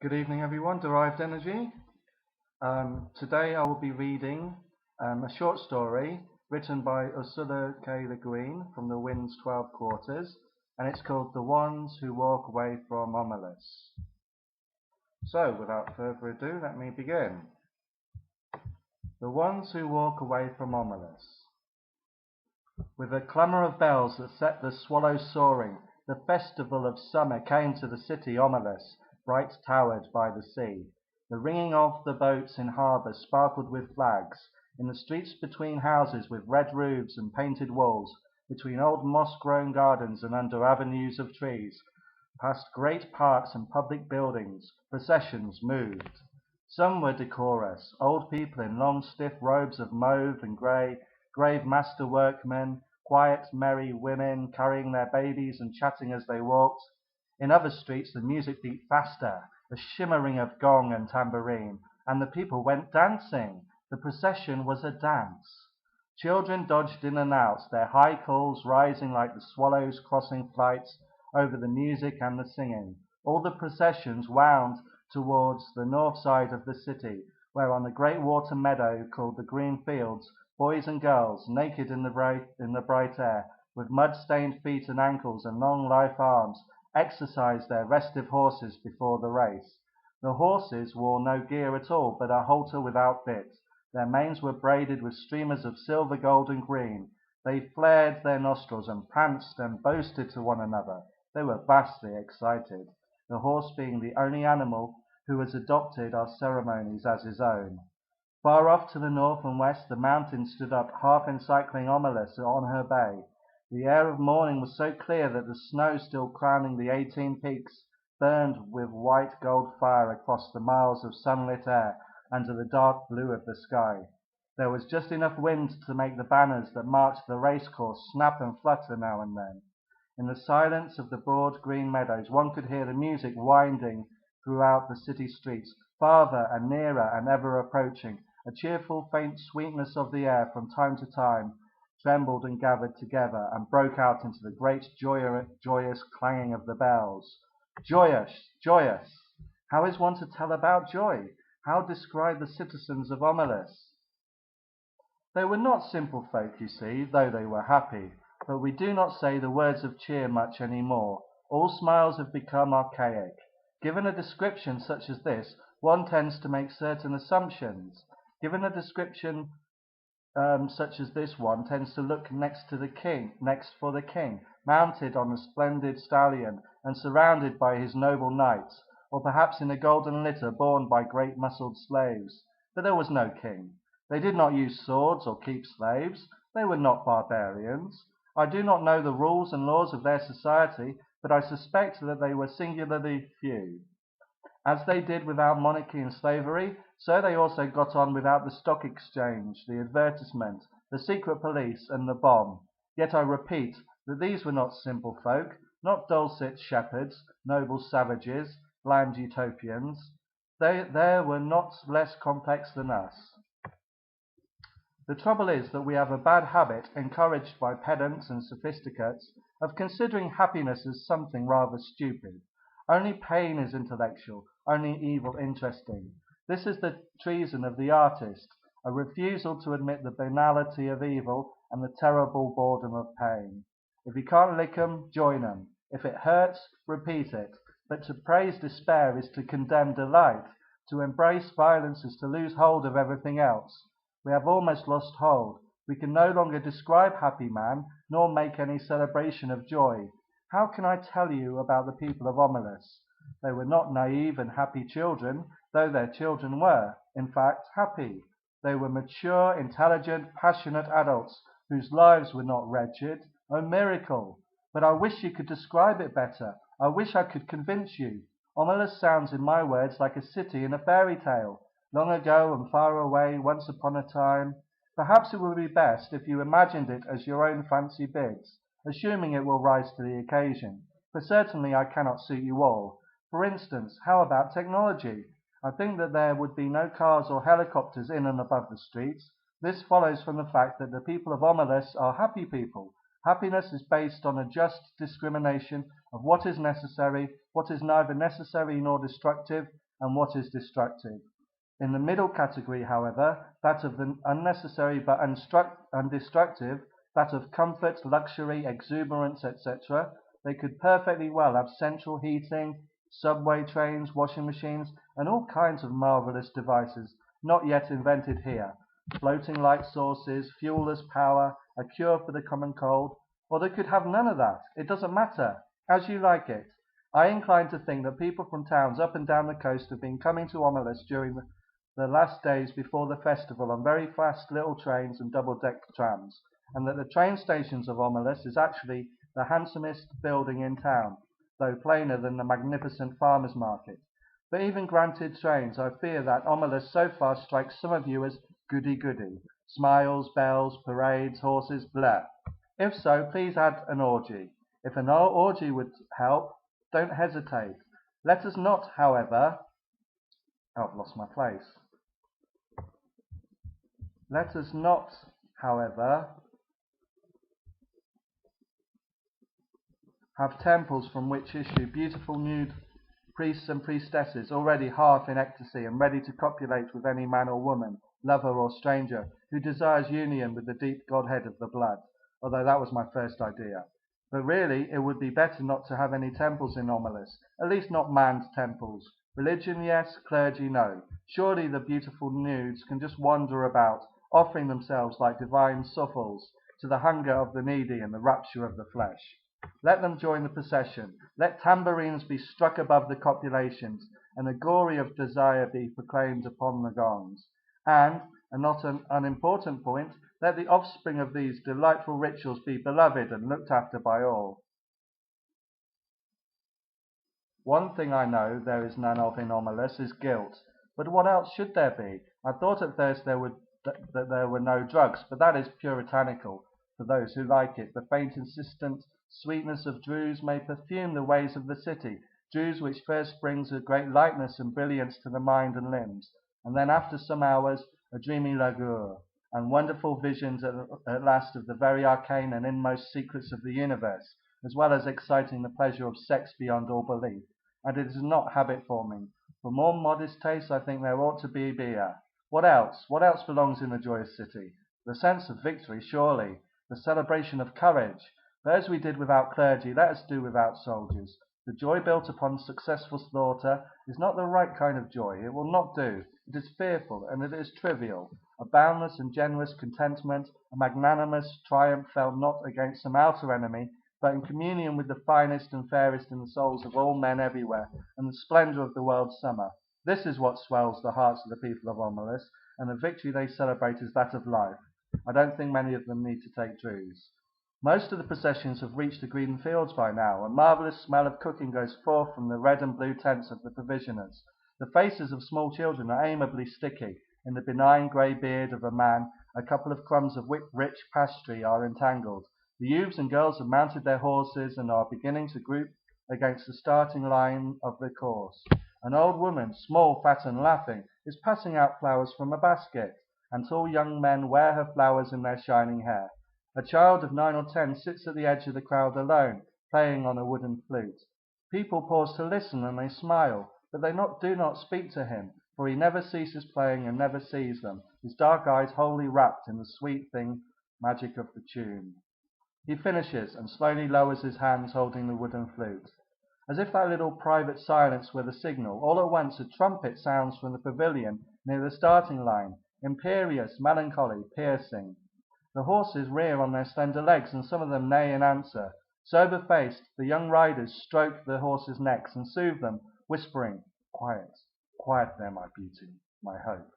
Good evening, everyone. Derived Energy. Today I will be reading a short story written by Ursula K. Le Guin from The Wind's 12 Quarters, and it's called The Ones Who Walk Away from Omelas. So, without further ado, let me begin. The Ones Who Walk Away from Omelas. With a clamour of bells that set the swallows soaring, the festival of summer came to the city Omelas, bright towered by the sea. The ringing of the boats in harbour sparkled with flags. In the streets between houses with red roofs and painted walls, between old moss-grown gardens and under avenues of trees, past great parks and public buildings, processions moved. Some were decorous, old people in long stiff robes of mauve and grey, grave master workmen, quiet merry women carrying their babies and chatting as they walked. In other streets the music beat faster, a shimmering of gong and tambourine, and the people went dancing. The procession was a dance. Children dodged in and out, their high calls rising like the swallows crossing flights over the music and the singing. All the processions wound towards the north side of the city, where on the great water meadow called the Green Fields, boys and girls, naked in the bright air, with mud-stained feet and ankles and long lithe arms, exercised their restive horses before the race. The horses wore no gear at all, but a halter without bit. Their manes were braided with streamers of silver, gold, and green. They flared their nostrils and pranced and boasted to one another. They were vastly excited, the horse being the only animal who has adopted our ceremonies as his own. Far off to the north and west the mountains stood up, half encircling Omelas on her bay. The air of morning was so clear that the snow still crowning the 18 peaks burned with white gold fire across the miles of sunlit air under the dark blue of the sky. There was just enough wind to make the banners that marked the racecourse snap and flutter now and then. In the silence of the broad green meadows one could hear the music winding throughout the city streets, farther and nearer and ever approaching. A cheerful faint sweetness of the air from time to time trembled and gathered together and broke out into the great joyous clanging of the bells. Joyous, joyous! How is one to tell about joy? How describe the citizens of Omelas? They were not simple folk, you see, though they were happy. But we do not say the words of cheer much any more. All smiles have become archaic. Given a description such as this, one tends to make certain assumptions. Given a description such as this, one tends to look next for the king, mounted on a splendid stallion and surrounded by his noble knights, or perhaps in a golden litter borne by great muscled slaves. But there was no king. They did not use swords or keep slaves. They were not barbarians. I do not know the rules and laws of their society, but I suspect that they were singularly few. As they did without monarchy and slavery, so they also got on without the stock exchange, the advertisement, the secret police, and the bomb. Yet I repeat that these were not simple folk, not dulcet shepherds, noble savages, bland utopians. They were not less complex than us. The trouble is that we have a bad habit, encouraged by pedants and sophisticates, of considering happiness as something rather stupid. Only pain is intellectual, only evil interesting. This is the treason of the artist, a refusal to admit the banality of evil and the terrible boredom of pain. If you can't lick 'em, join 'em. If it hurts, repeat it. But to praise despair is to condemn delight. To embrace violence is to lose hold of everything else. We have almost lost hold. We can no longer describe happy man, nor make any celebration of joy. How can I tell you about the people of Omelas? They were not naive and happy children, though their children were, in fact, happy. They were mature, intelligent, passionate adults whose lives were not wretched. Oh, miracle! But I wish you could describe it better. I wish I could convince you. Omelas sounds in my words like a city in a fairy tale. Long ago and far away, once upon a time. Perhaps it would be best if you imagined it as your own fancy bids, assuming it will rise to the occasion, for certainly I cannot suit you all. For instance, how about technology? I think that there would be no cars or helicopters in and above the streets. This follows from the fact that the people of Omelas are happy people. Happiness is based on a just discrimination of what is necessary, what is neither necessary nor destructive, and what is destructive. In the middle category, however, that of the unnecessary but undestructive, that of comfort, luxury, exuberance, etc., they could perfectly well have central heating, subway trains, washing machines, and all kinds of marvelous devices not yet invented here. Floating light sources, fuelless power, a cure for the common cold, or they could have none of that. It doesn't matter. As you like it. I incline to think that people from towns up and down the coast have been coming to Omelas during the last days before the festival on very fast little trains and double-deck trams, and that the train stations of Omelas is actually the handsomest building in town, though plainer than the magnificent farmers' market. But even granted trains, I fear that Omelas so far strikes some of you as goody-goody. Smiles, bells, parades, horses, blah. If so, please add an orgy. If an orgy would help, don't hesitate. Let us not, however... Oh, I've lost my place. Let us not, however, have temples from which issue beautiful nude priests and priestesses already half in ecstasy and ready to copulate with any man or woman, lover or stranger, who desires union with the deep Godhead of the blood, although that was my first idea. But really, it would be better not to have any temples in Omelas, at least not manned temples. Religion, yes; clergy, no. Surely the beautiful nudes can just wander about, offering themselves like divine suffles to the hunger of the needy and the rapture of the flesh. Let them join the procession. Let tambourines be struck above the copulations, and the glory of desire be proclaimed upon the gongs. And not an unimportant point, let the offspring of these delightful rituals be beloved and looked after by all. One thing I know there is none of in Omelas is guilt. But what else should there be? I thought at first that there were no drugs, but that is puritanical for those who like it. The faint insistent sweetness of dews may perfume the ways of the city, dews which first brings a great lightness and brilliance to the mind and limbs, and then after some hours a dreamy languor, and wonderful visions at last of the very arcane and inmost secrets of the universe, as well as exciting the pleasure of sex beyond all belief. And it is not habit-forming. For more modest tastes, I think there ought to be beer. What else? What else belongs in the joyous city? The sense of victory, surely. The celebration of courage. But as we did without clergy, let us do without soldiers. The joy built upon successful slaughter is not the right kind of joy. It will not do. It is fearful, and it is trivial. A boundless and generous contentment, a magnanimous triumph felt not against some outer enemy, but in communion with the finest and fairest in the souls of all men everywhere, and the splendour of the world's summer. This is what swells the hearts of the people of Omelas, and the victory they celebrate is that of life. I don't think many of them need to take drugs. Most of the processions have reached the green fields by now. A marvellous smell of cooking goes forth from the red and blue tents of the provisioners. The faces of small children are amiably sticky. In the benign grey beard of a man, a couple of crumbs of rich pastry are entangled. The youths and girls have mounted their horses and are beginning to group against the starting line of the course. An old woman, small, fat, and laughing, is passing out flowers from a basket, and tall young men wear her flowers in their shining hair. A child of 9 or 10 sits at the edge of the crowd alone, playing on a wooden flute. People pause to listen, and they smile, but they do not speak to him, for he never ceases playing and never sees them, his dark eyes wholly wrapped in the sweet thing magic of the tune. He finishes, and slowly lowers his hands holding the wooden flute. As if that little private silence were the signal, all at once a trumpet sounds from the pavilion near the starting line, imperious, melancholy, piercing. The horses rear on their slender legs, and some of them neigh in answer. Sober-faced, the young riders stroke the horses' necks and soothe them, whispering, "Quiet, quiet there, my beauty, my hope."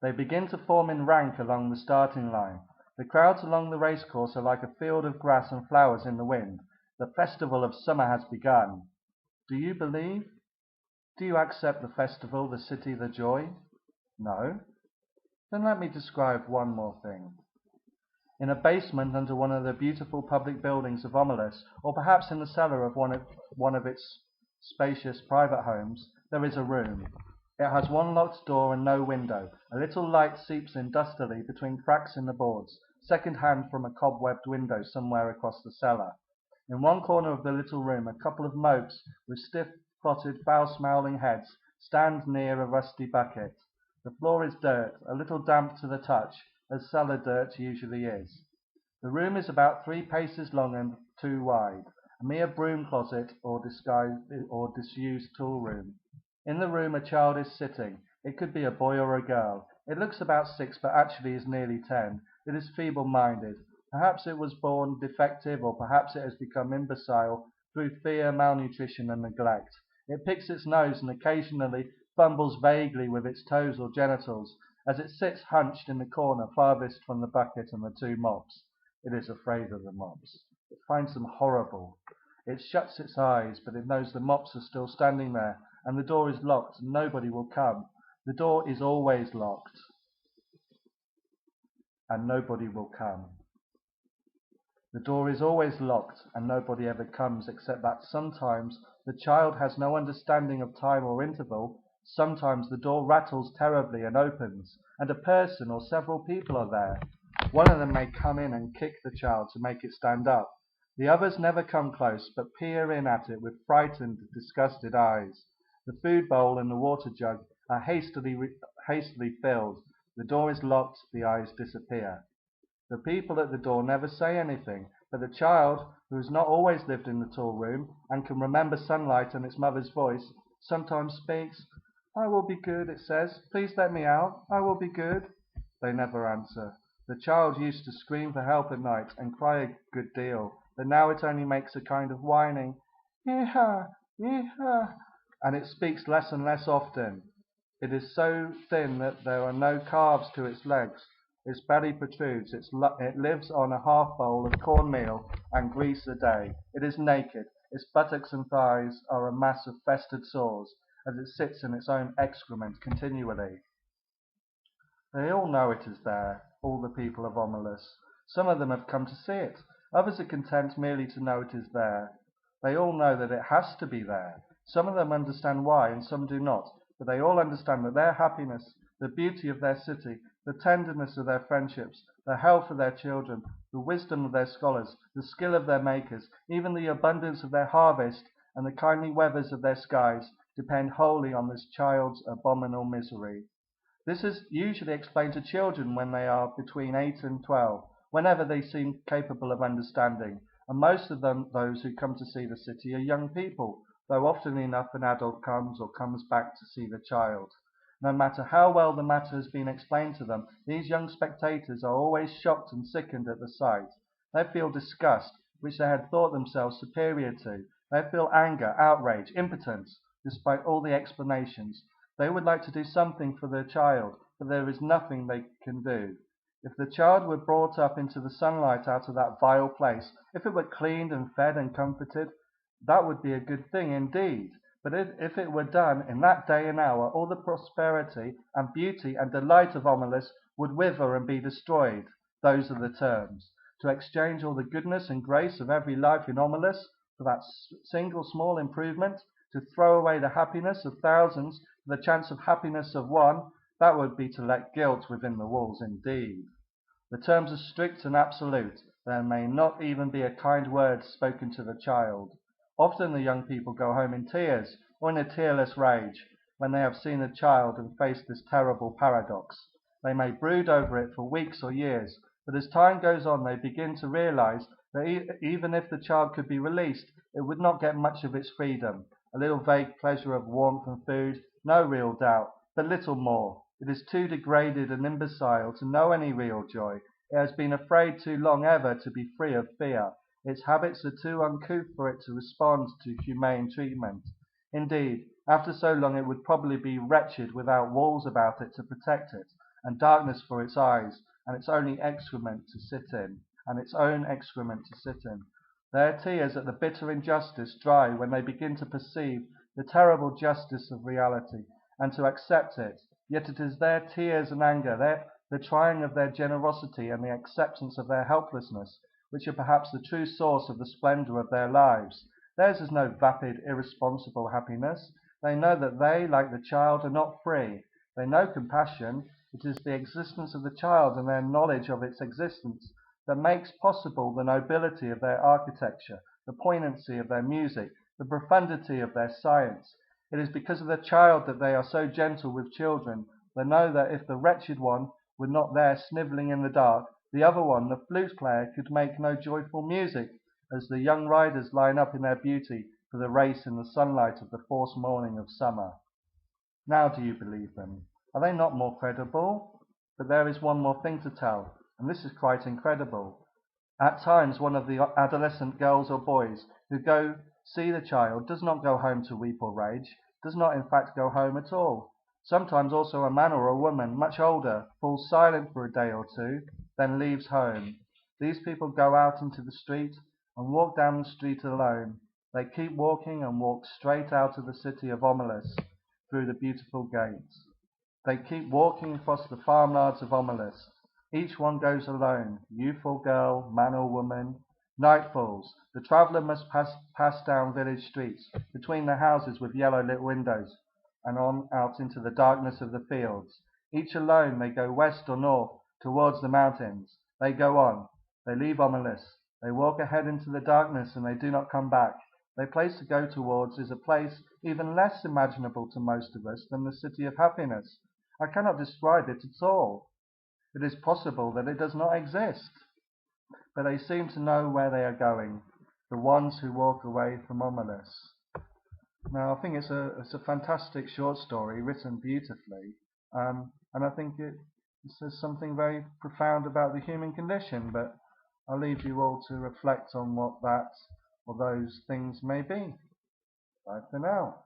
They begin to form in rank along the starting line. The crowds along the racecourse are like a field of grass and flowers in the wind. The festival of summer has begun. Do you believe? Do you accept the festival, the city, the joy? No? Then let me describe one more thing. In a basement under one of the beautiful public buildings of Omelas, or perhaps in the cellar of one of its spacious private homes, there is a room. It has one locked door and no window. A little light seeps in dustily between cracks in the boards, second-hand from a cobwebbed window somewhere across the cellar. In one corner of the little room, a couple of mopes with stiff-trotted, foul-smelling heads stand near a rusty bucket. The floor is dirt, a little damp to the touch, as cellar dirt usually is. The room is about 3 paces long and 2 wide, a mere broom closet or disused tool room. In the room a child is sitting. It could be a boy or a girl. It looks about 6, but actually is nearly 10. It is feeble-minded. Perhaps it was born defective, or perhaps it has become imbecile through fear, malnutrition, and neglect. It picks its nose and occasionally fumbles vaguely with its toes or genitals as it sits hunched in the corner farthest from the bucket and the 2 mops. It is afraid of the mops. It finds them horrible. It shuts its eyes, but it knows the mops are still standing there, and the door is locked and nobody will come. The door is always locked, and nobody will come. The door is always locked, and nobody ever comes, except that sometimes the child has no understanding of time or interval. Sometimes the door rattles terribly and opens, and a person or several people are there. One of them may come in and kick the child to make it stand up. The others never come close, but peer in at it with frightened, disgusted eyes. The food bowl and the water jug are hastily filled. The door is locked, the eyes disappear. The people at the door never say anything, but the child, who has not always lived in the tool room and can remember sunlight and its mother's voice, sometimes speaks. "I will be good," it says. "Please let me out. I will be good." They never answer. The child used to scream for help at night and cry a good deal, but now it only makes a kind of whining, "Yee-ha, yee-ha," and it speaks less and less often. It is so thin that there are no calves to its legs. Its belly protrudes. It lives on a half bowl of cornmeal and grease a day. It is naked. Its buttocks and thighs are a mass of festered sores, as it sits in its own excrement continually. They all know it is there, all the people of Omelas. Some of them have come to see it. Others are content merely to know it is there. They all know that it has to be there. Some of them understand why, and some do not, but they all understand that their happiness, the beauty of their city, the tenderness of their friendships, the health of their children, the wisdom of their scholars, the skill of their makers, even the abundance of their harvest, and the kindly weathers of their skies, depend wholly on this child's abominable misery. This is usually explained to children when they are between 8 and 12, whenever they seem capable of understanding, and most of them, those who come to see the city, are young people, though often enough an adult comes or comes back to see the child. No matter how well the matter has been explained to them, these young spectators are always shocked and sickened at the sight. They feel disgust, which they had thought themselves superior to. They feel anger, outrage, impotence, despite all the explanations. They would like to do something for their child, but there is nothing they can do. If the child were brought up into the sunlight out of that vile place, if it were cleaned and fed and comforted, that would be a good thing indeed. But if it were done in that day and hour, all the prosperity and beauty and delight of Omelas would wither and be destroyed. Those are the terms. To exchange all the goodness and grace of every life in Omelas for that single small improvement, to throw away the happiness of thousands for the chance of happiness of one, that would be to let guilt within the walls indeed. The terms are strict and absolute. There may not even be a kind word spoken to the child. Often the young people go home in tears, or in a tearless rage, when they have seen the child and faced this terrible paradox. They may brood over it for weeks or years, but as time goes on they begin to realize that even if the child could be released, it would not get much of its freedom. A little vague pleasure of warmth and food, no real doubt, but little more. It is too degraded and imbecile to know any real joy. It has been afraid too long ever to be free of fear. Its habits are too uncouth for it to respond to humane treatment. Indeed, after so long it would probably be wretched without walls about it to protect it, and darkness for its eyes, and its only excrement to sit in, Their tears at the bitter injustice dry when they begin to perceive the terrible justice of reality, and to accept it. Yet it is their tears and anger, the trying of their generosity and the acceptance of their helplessness, which are perhaps the true source of the splendor of their lives. Theirs is no vapid, irresponsible happiness. They know that they, like the child, are not free. They know compassion. It is the existence of the child and their knowledge of its existence that makes possible the nobility of their architecture, the poignancy of their music, the profundity of their science. It is because of the child that they are so gentle with children. They know that if the wretched one were not there snivelling in the dark, the other one, the flute player, could make no joyful music, as the young riders line up in their beauty for the race in the sunlight of the forced morning of summer. Now do you believe them? Are they not more credible? But there is one more thing to tell, and this is quite incredible. At times one of the adolescent girls or boys who go see the child does not go home to weep or rage, does not in fact go home at all. Sometimes also a man or a woman, much older, falls silent for a day or two, then leaves home. These people go out into the street and walk down the street alone. They keep walking and walk straight out of the city of Omelas through the beautiful gates. They keep walking across the farmyards of Omelas. Each one goes alone, youth or girl, man or woman. Night falls. The traveller must pass down village streets, between the houses with yellow-lit windows, and on out into the darkness of the fields. Each alone they go west or north, towards the mountains. They go on. They leave Omelas. They walk ahead into the darkness, and they do not come back. Their place to go towards is a place even less imaginable to most of us than the city of happiness. I cannot describe it at all. It is possible that it does not exist. But they seem to know where they are going, the ones who walk away from Omelas. Now, I think it's a fantastic short story, written beautifully, and I think it says something very profound about the human condition, but I'll leave you all to reflect on what that or those things may be. Bye for now.